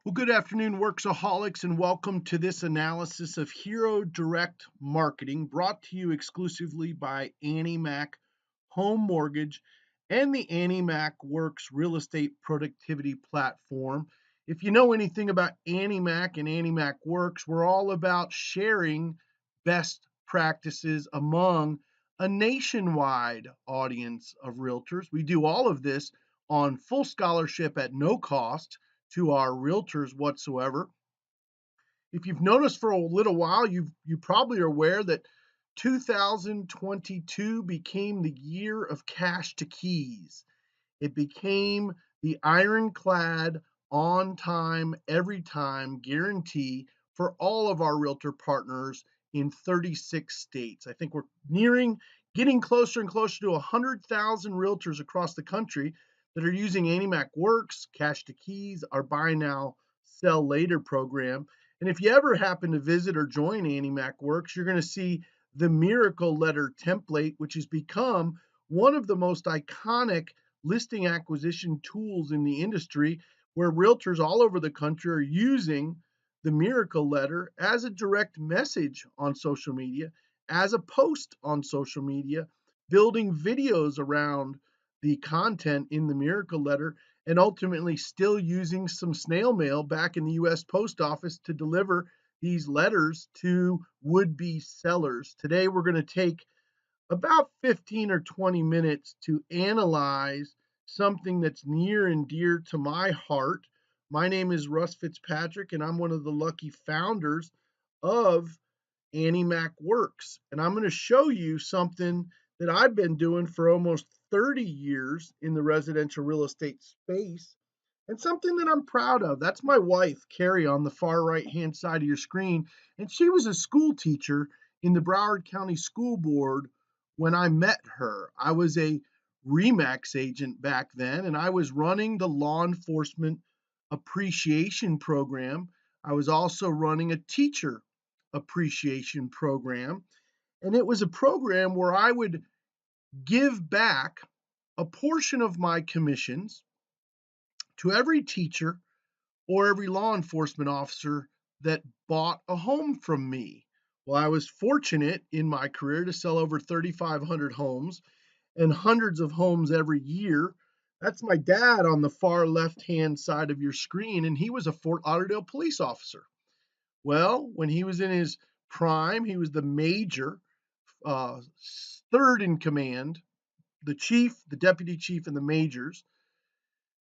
Well, good afternoon, Worxaholics, and welcome to this analysis of Hero Direct Marketing brought to you exclusively by AnnieMac Home Mortgage and the AnnieMac Worx Real Estate Productivity Platform. If you know anything about AnnieMac and AnnieMac Worx, we're all about sharing best practices among a nationwide audience of realtors. We do all of this on full scholarship at no cost to our realtors whatsoever. If you've noticed for a little while, you probably are aware that 2022 became the year of cash to keys. It became the ironclad, on time, every time guarantee for all of our realtor partners in 36 states. I think we're getting closer and closer to 100,000 realtors across the country that are using AnnieMac Worx, Cash to Keys, our Buy Now, Sell Later program. And if you ever happen to visit or join AnnieMac Worx, you're going to see the Miracle Letter template, which has become one of the most iconic listing acquisition tools in the industry, where realtors all over the country are using the Miracle Letter as a direct message on social media, as a post on social media, building videos around the content in the Miracle Letter, and ultimately still using some snail mail back in the US Post Office to deliver these letters to would-be sellers. Today, we're going to take about 15 or 20 minutes to analyze something that's near and dear to my heart. My name is Russ Fitzpatrick, and I'm one of the lucky founders of AnnieMac Worx. And I'm going to show you something that I've been doing for almost 30 years in the residential real estate space, and something that I'm proud of. That's my wife, Carrie, on the far right hand side of your screen. And she was a school teacher in the Broward County School Board when I met her. I was a REMAX agent back then, and I was running the law enforcement appreciation program. I was also running a teacher appreciation program. And it was a program where I would give back a portion of my commissions to every teacher or every law enforcement officer that bought a home from me. Well, I was fortunate in my career to sell over 3,500 homes and hundreds of homes every year. That's my dad on the far left hand side of your screen, and he was a Fort Lauderdale police officer. Well, when he was in his prime, he was the major, uh, third in command, the chief, the deputy chief, and the majors.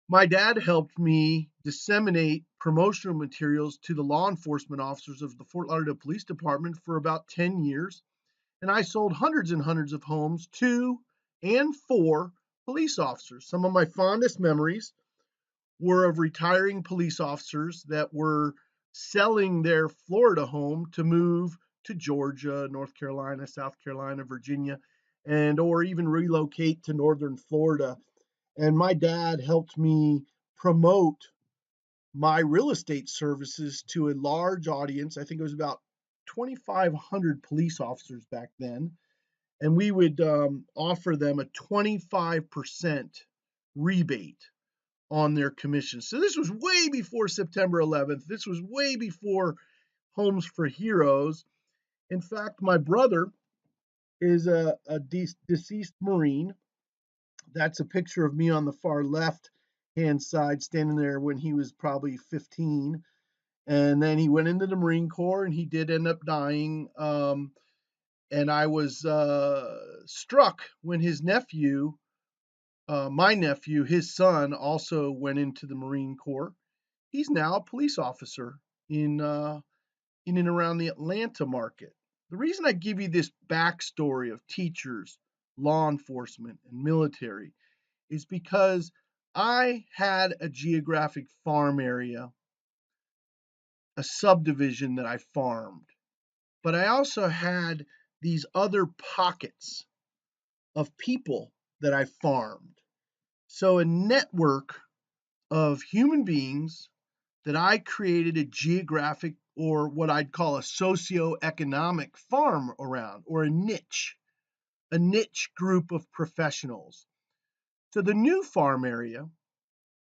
My dad helped me disseminate promotional materials to the law enforcement officers of the Fort Lauderdale Police Department for about 10 years. And I sold hundreds and hundreds of homes to and for police officers. Some of my fondest memories were of retiring police officers that were selling their Florida home to move to Georgia, North Carolina, South Carolina, Virginia, and or even relocate to northern Florida. And my dad helped me promote my real estate services to a large audience. I think it was about 2,500 police officers back then. And we would offer them a 25% rebate on their commissions. So this was way before September 11th. This was way before Homes for Heroes. In fact, my brother is a deceased Marine. That's a picture of me on the far left hand side standing there when he was probably 15. And then he went into the Marine Corps and he did end up dying. And I was struck when his nephew, my nephew, his son, also went into the Marine Corps. He's now a police officer in and around the Atlanta market. The reason I give you this backstory of teachers, law enforcement, and military is because I had a geographic farm area, a subdivision that I farmed, but I also had these other pockets of people that I farmed. So, a network of human beings that I created a geographic, or what I'd call a socio-economic farm around, or a niche group of professionals. So the new farm area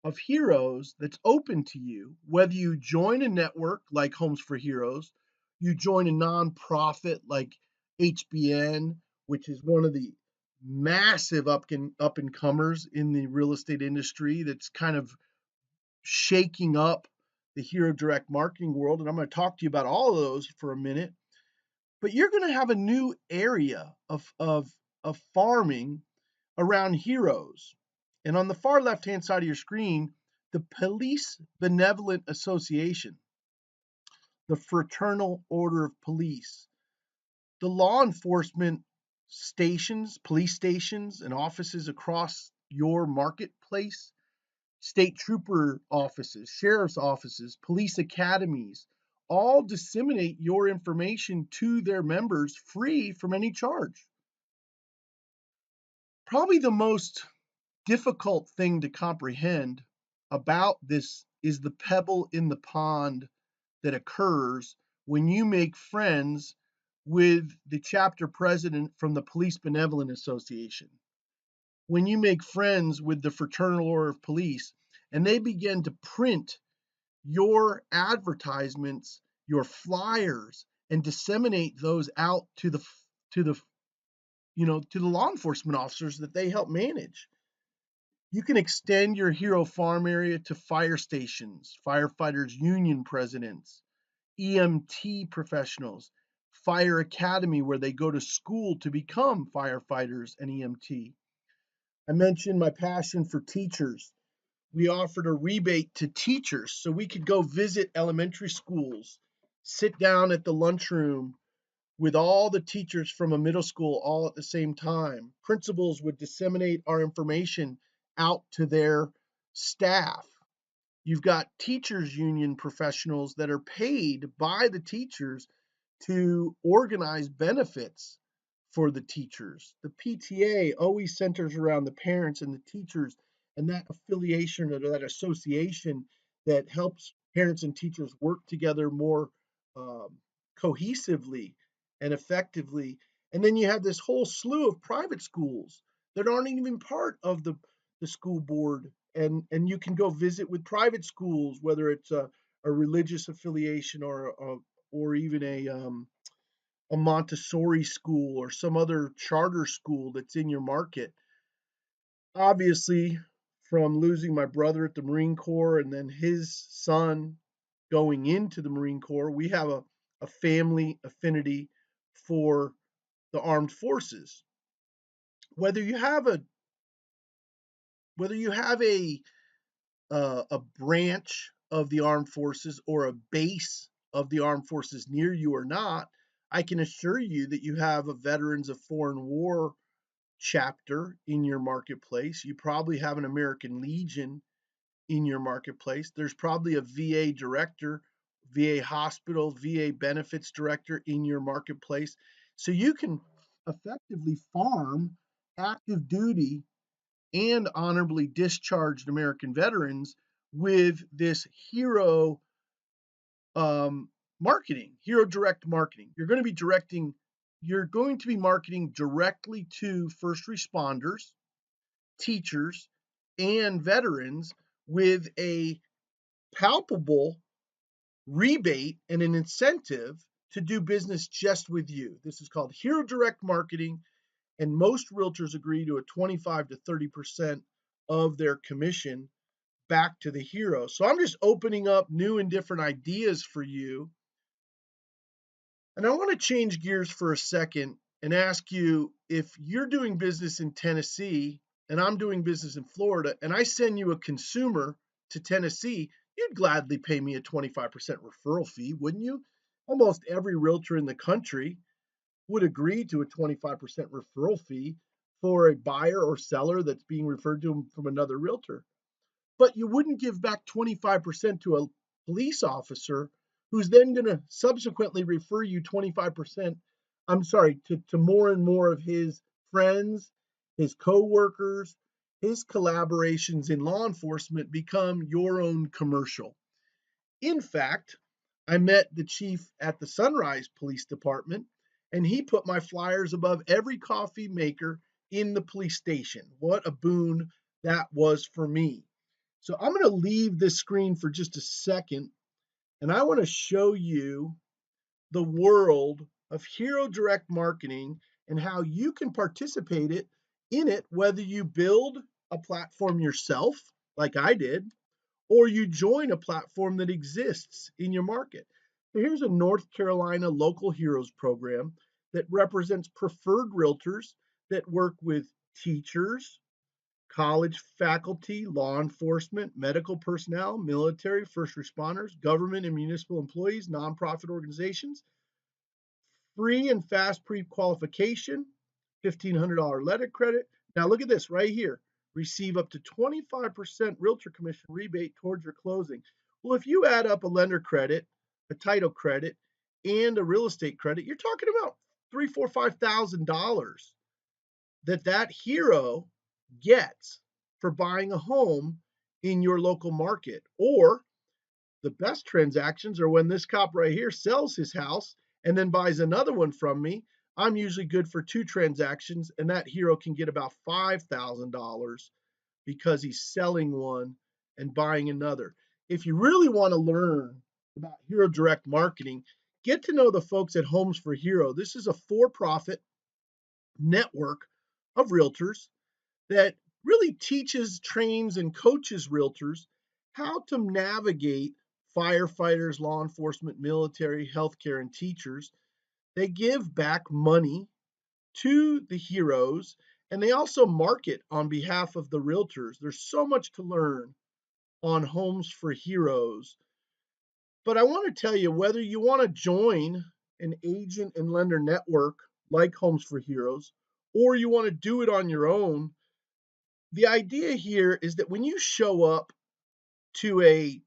of heroes that's open to you, whether you join a network like Homes for Heroes, you join a nonprofit like HBN, which is one of the massive up and comers in the real estate industry that's kind of shaking up the hero direct marketing world. And I'm going to talk to you about all of those for a minute. But you're going to have a new area of farming around heroes. And on the far left hand side of your screen, the Police Benevolent Association, the Fraternal Order of Police, the law enforcement stations, police stations, and offices across your marketplace, state trooper offices, sheriff's offices, police academies, all disseminate your information to their members free from any charge. Probably the most difficult thing to comprehend about this is the pebble in the pond that occurs when you make friends with the chapter president from the Police Benevolent Association. When you make friends with the Fraternal Order of Police and they begin to print your advertisements, your flyers, and disseminate those out to the to the law enforcement officers that they help manage. You can extend your hero farm area to fire stations, firefighters union presidents, EMT professionals, fire academy where they go to school to become firefighters and EMT. I mentioned my passion for teachers. We offered a rebate to teachers so we could go visit elementary schools, sit down at the lunchroom with all the teachers from a middle school all at the same time. Principals would disseminate our information out to their staff. You've got teachers union professionals that are paid by the teachers to organize benefits for the teachers. The PTA always centers around the parents and the teachers and that affiliation or that association that helps parents and teachers work together more um, cohesively and effectively. And then you have this whole slew of private schools that aren't even part of the school board. And you can go visit with private schools, whether it's a religious affiliation or even a Montessori school or some other charter school that's in your market. Obviously, from losing my brother at the Marine Corps and then his son going into the Marine Corps, we have a family affinity for the armed forces. Whether you have a whether you have a branch of the armed forces or a base of the armed forces near you or not, I can assure you that you have a Veterans of Foreign War chapter in your marketplace. You probably have an American Legion in your marketplace. There's probably a VA director, VA hospital, VA benefits director in your marketplace. So you can effectively farm active duty and honorably discharged American veterans with this hero marketing, hero direct marketing. You're going to be marketing directly to first responders, teachers, and veterans with a palpable rebate and an incentive to do business just with you. This is called hero direct marketing, and most realtors agree to a 25 to 30% of their commission back to the hero. So I'm just opening up new and different ideas for you. And I want to change gears for a second and ask you, if you're doing business in Tennessee and I'm doing business in Florida and I send you a consumer to Tennessee, you'd gladly pay me a 25% referral fee, wouldn't you? Almost every realtor in the country would agree to a 25% referral fee for a buyer or seller that's being referred to from another realtor. But you wouldn't give back 25% to a police officer who's then going to subsequently refer you 25%, I'm sorry, to more and more of his friends, his coworkers, his collaborations in law enforcement become your own commercial. In fact, I met the chief at the Sunrise Police Department, and he put my flyers above every coffee maker in the police station. What a boon that was for me. So I'm going to leave this screen for just a second, and I want to show you the world of Hero Direct Marketing and how you can participate in it, whether you build a platform yourself, like I did, or you join a platform that exists in your market. So here's a North Carolina Local Heroes program that represents preferred realtors that work with teachers, college faculty, law enforcement, medical personnel, military, first responders, government and municipal employees, nonprofit organizations. Free and fast pre-qualification, $1,500 letter credit. Now look at this right here. Receive up to 25% realtor commission rebate towards your closing. Well, if you add up a lender credit, a title credit, and a real estate credit, you're talking about $3, $4, $5,000 that hero gets for buying a home in your local market. Or the best transactions are when this cop right here sells his house and then buys another one from me. I'm usually good for 2 transactions, and that hero can get about $5,000 because he's selling one and buying another. If you really want to learn about Hero Direct Marketing, get to know the folks at Homes for Hero. This is a for-profit network of realtors that really teaches, trains, and coaches realtors how to navigate firefighters, law enforcement, military, healthcare, and teachers. They give back money to the heroes, and they also market on behalf of the realtors. There's so much to learn on Homes for Heroes. But I want to tell you, whether you want to join an agent and lender network like Homes for Heroes, or you want to do it on your own, the idea here is that when you show up to a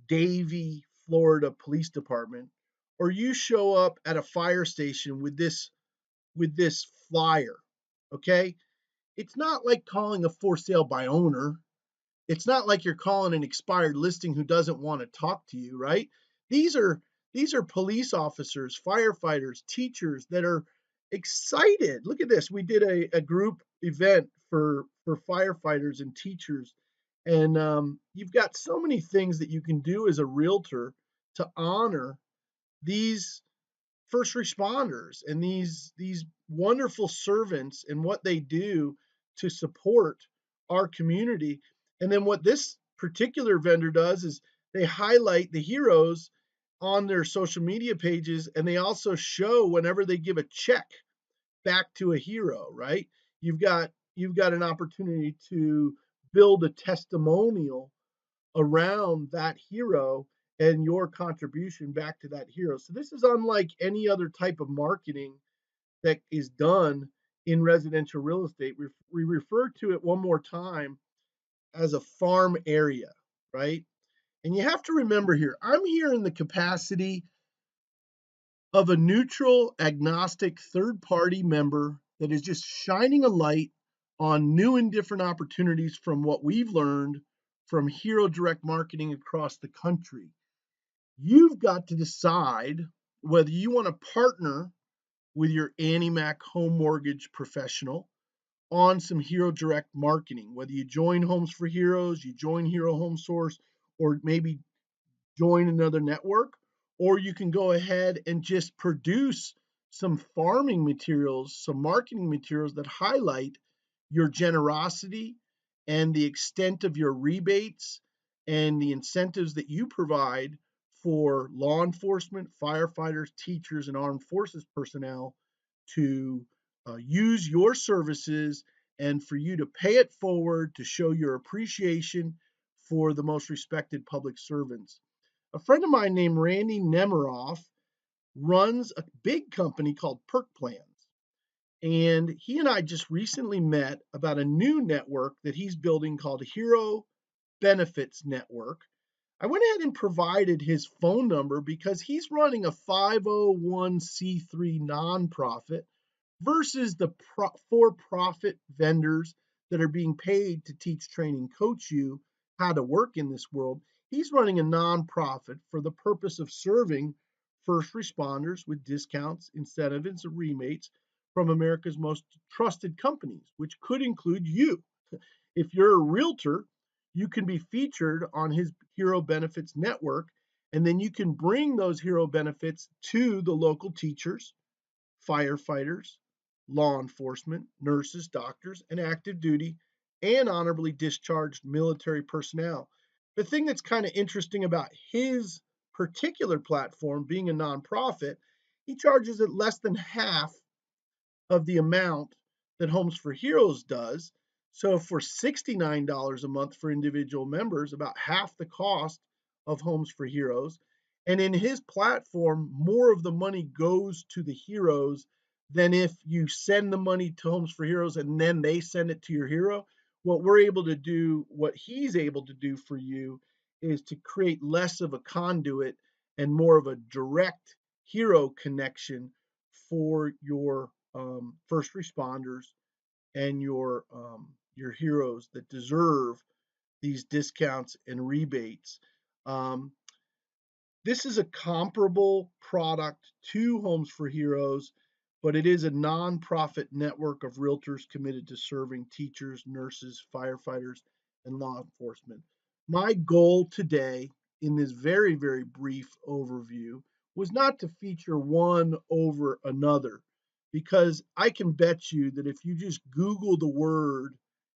Davie, Florida police department, or you show up at a fire station with this flyer, okay? It's not like calling a for sale by owner. It's not like you're calling an expired listing who doesn't want to talk to you, right? These are these are police officers, firefighters, teachers that are excited. Look at this. We did a group event for firefighters and teachers, and you've got so many things that you can do as a realtor to honor these first responders and these wonderful servants and what they do to support our community. And then what this particular vendor does is they highlight the heroes on their social media pages, and they also show whenever they give a check back to a hero, right? You've got an opportunity to build a testimonial around that hero and your contribution back to that hero. So this is unlike any other type of marketing that is done in residential real estate. We refer to it one more time as a farm area, right? And you have to remember here, I'm here in the capacity of a neutral, agnostic, third party member that is just shining a light on new and different opportunities from what we've learned from Hero Direct Marketing across the country. You've got to decide whether you want to partner with your AnnieMac home mortgage professional on some Hero Direct Marketing, whether you join Homes for Heroes, you join Hero Home Source, or maybe join another network, or you can go ahead and just produce some farming materials, some marketing materials that highlight your generosity and the extent of your rebates and the incentives that you provide for law enforcement, firefighters, teachers, and armed forces personnel to use your services and for you to pay it forward to show your appreciation for the most respected public servants. A friend of mine named Randy Nemiroff runs a big company called Perk Plans. And he and I just recently met about a new network that he's building called Hero Benefits Network. I went ahead and provided his phone number because he's running a 501c3 nonprofit versus the for-profit vendors that are being paid to teach, train, and coach you how to work in this world. He's running a nonprofit for the purpose of serving first responders with discounts, incentives, and rebates from America's most trusted companies, which could include you. If you're a realtor, you can be featured on his hero benefits network, and then you can bring those hero benefits to the local teachers, firefighters, law enforcement, nurses, doctors, and active duty and honorably discharged military personnel. The thing that's kind of interesting about his particular platform, being a nonprofit, he charges at less than half of the amount that Homes for Heroes does. So for $69 a month for individual members, about half the cost of Homes for Heroes. And in his platform, more of the money goes to the heroes than if you send the money to Homes for Heroes and then they send it to your hero. What we're able to do, what he's able to do for you, is to create less of a conduit and more of a direct hero connection for your first responders and your heroes that deserve these discounts and rebates. Um, this is a comparable product to Homes for Heroes, but it is a nonprofit network of realtors committed to serving teachers, nurses, firefighters, and law enforcement. My goal today, in this very, very brief overview, was not to feature one over another, because I can bet you that if you just Google the word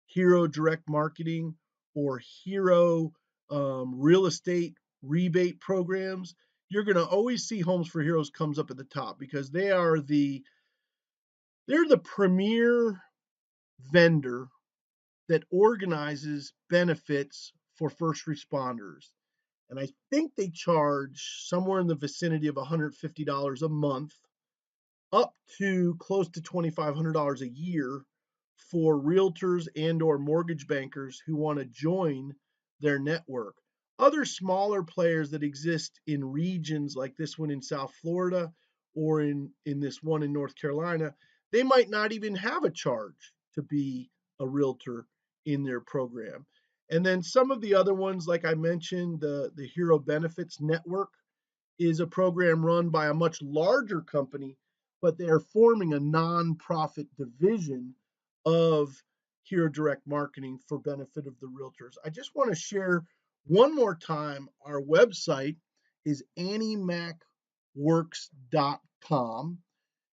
hero direct marketing or hero real estate rebate programs, you're going to always see Homes for Heroes comes up at the top, because they're the premier vendor that organizes benefits for first responders. And I think they charge somewhere in the vicinity of $150 a month, up to close to $2,500 a year for realtors and or mortgage bankers who want to join their network. Other smaller players that exist in regions like this one in South Florida or in this one in North Carolina, they might not even have a charge to be a realtor in their program. And then some of the other ones, like I mentioned, the Hero Benefits Network is a program run by a much larger company, but they are forming a nonprofit division of Hero Direct Marketing for benefit of the realtors. I just want to share one more time, our website is AnnieMacWorks.com.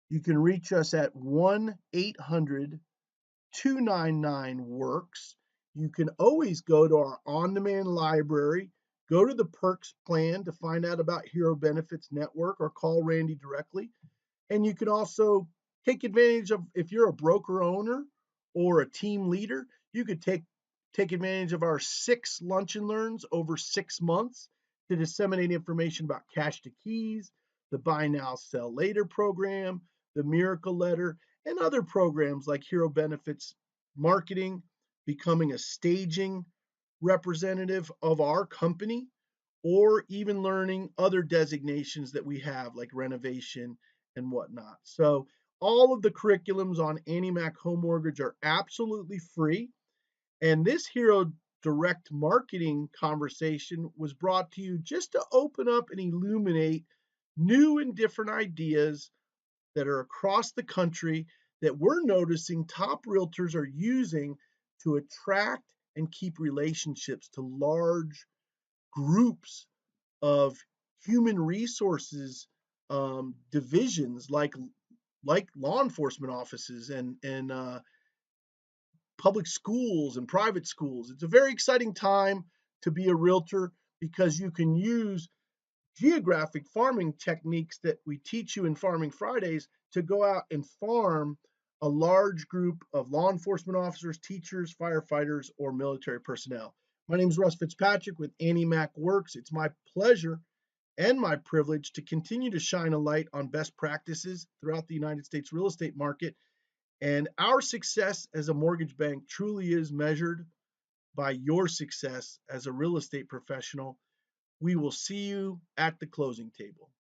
You can reach us at 1-800-299-WORKS. You can always go to our on-demand library, go to the perks plan to find out about Hero Benefits Network, or call Randy directly. And you can also take advantage of, if you're a broker owner or a team leader, you could take advantage of our 6 lunch and learns over 6 months to disseminate information about cash to keys, the buy now, sell later program, the miracle letter, and other programs like Hero Benefits Marketing, becoming a staging representative of our company, or even learning other designations that we have, like renovation and whatnot. So all of the curriculums on AnnieMac Home Mortgage are absolutely free. And this Hero Direct Marketing conversation was brought to you just to open up and illuminate new and different ideas that are across the country that we're noticing top realtors are using to attract and keep relationships to large groups of human resources divisions, like law enforcement offices and public schools and private schools. It's a very exciting time to be a realtor, because you can use geographic farming techniques that we teach you in Farming Fridays to go out and farm a large group of law enforcement officers, teachers, firefighters, or military personnel. My name is Russ Fitzpatrick with AnnieMac Works. It's my pleasure and my privilege to continue to shine a light on best practices throughout the United States real estate market. And our success as a mortgage bank truly is measured by your success as a real estate professional. We will see you at the closing table.